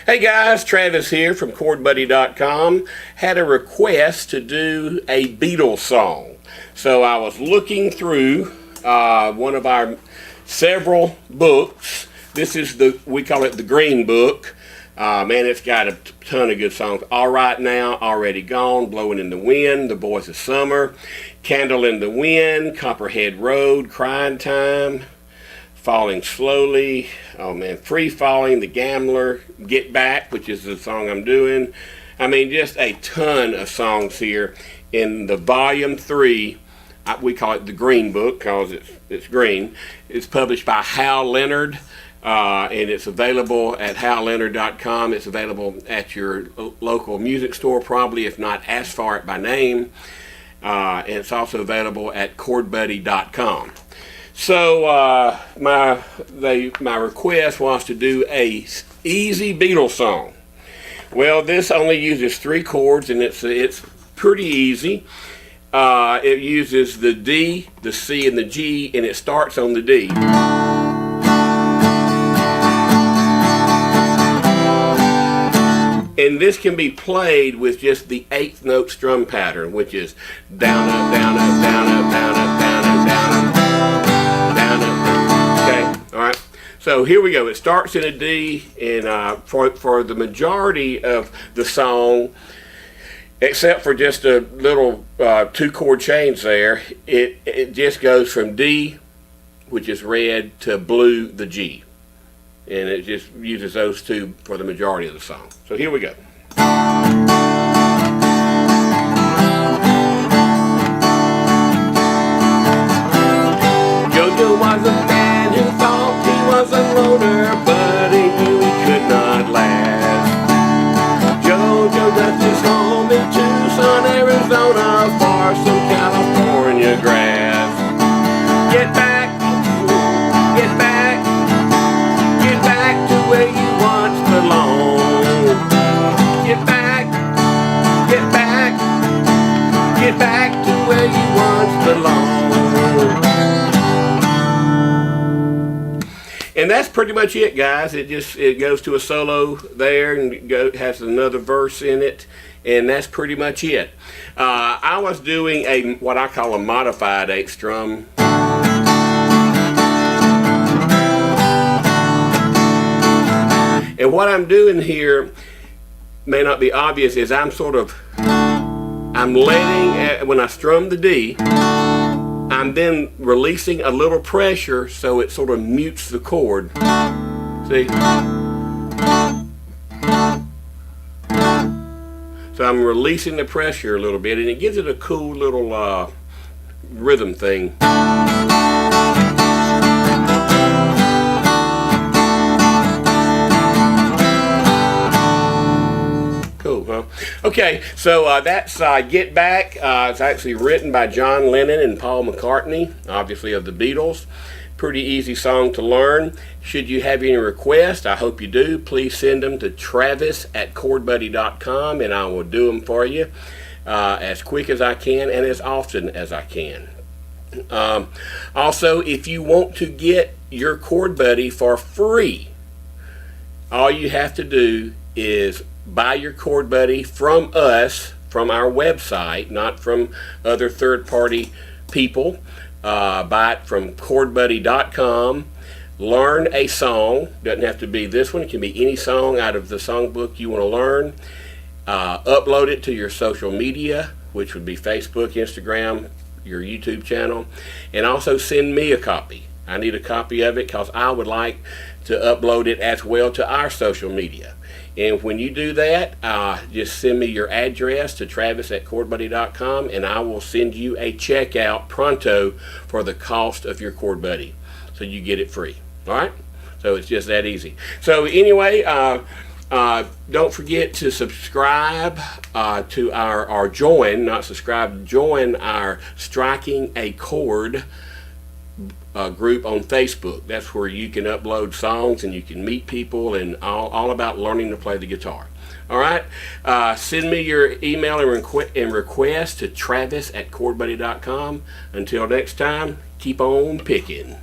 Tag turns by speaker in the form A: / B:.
A: Hey guys, Travis here from ChordBuddy.com. Had a request to do a Beatles song. So I was looking through one of our several books. This is we call it the Green Book. Man, it's got a ton of good songs. All Right Now, Already Gone, Blowing in the Wind, The Boys of Summer, Candle in the Wind, Copperhead Road, Crying Time, Falling Slowly, oh man, Free Falling, The Gambler, Get Back, which is the song I'm doing. I mean, just a ton of songs here in the Volume 3. We call it the Green Book because it's green. It's published by Hal Leonard, and it's available at halleonard.com. It's available at your local music store, probably, if not ask for it by name. And it's also available at ChordBuddy.com. So my request was to do a easy Beatles song. Well, this only uses 3 chords, and it's pretty easy. It uses the D, the C, and the G, and it starts on the D. And this can be played with just the 8th note strum pattern, which is down, up, down, up, down, up, down, up, down, up, down, up. Alright, so here we go. It starts in a D, and for the majority of the song, except for just a little 2-chord change there, it just goes from D, which is red, to blue, the G. And it just uses those 2 for the majority of the song. So here we go. Jojo was a man who thought he was a loner, but he knew he could not last. Jojo left his home in Tucson, Arizona, for some California grass. Get back, get back, get back to where you once belonged. Get back, get back, get back to where you once belonged. And that's pretty much it, guys. It goes to a solo there and has another verse in it, and that's pretty much it. I was doing what I call a modified 8th strum. And what I'm doing here may not be obvious, is I'm letting, when I strum the D, I'm then releasing a little pressure so it sort of mutes the chord. See? So I'm releasing the pressure a little bit, and it gives it a cool little rhythm thing. Cool, huh? Okay, so that's Get Back. It's actually written by John Lennon and Paul McCartney, obviously of the Beatles. Pretty easy song to learn. Should you have any requests, I hope you do, please send them to Travis@ChordBuddy.com, and I will do them for you as quick as I can and as often as I can. Also, if you want to get your ChordBuddy for free, all you have to do is buy your ChordBuddy from us, from our website, not from other third-party people. Buy it from ChordBuddy.com. Learn a song. Doesn't have to be this one. It can be any song out of the songbook you want to learn. Upload it to your social media, which would be Facebook, Instagram, your YouTube channel, and also send me a copy. I need a copy of it because I would like to upload it as well to our social media. And when you do that, just send me your address to Travis@ChordBuddy.com, and I will send you a check out pronto for the cost of your ChordBuddy, so you get it free. All right? So it's just that easy. So anyway, don't forget to subscribe to or join, not subscribe, join our Striking a Chord group on Facebook. That's where you can upload songs and you can meet people, and all about learning to play the guitar. All right, send me your email and request to Travis@ChordBuddy.com. Until next time, keep on picking.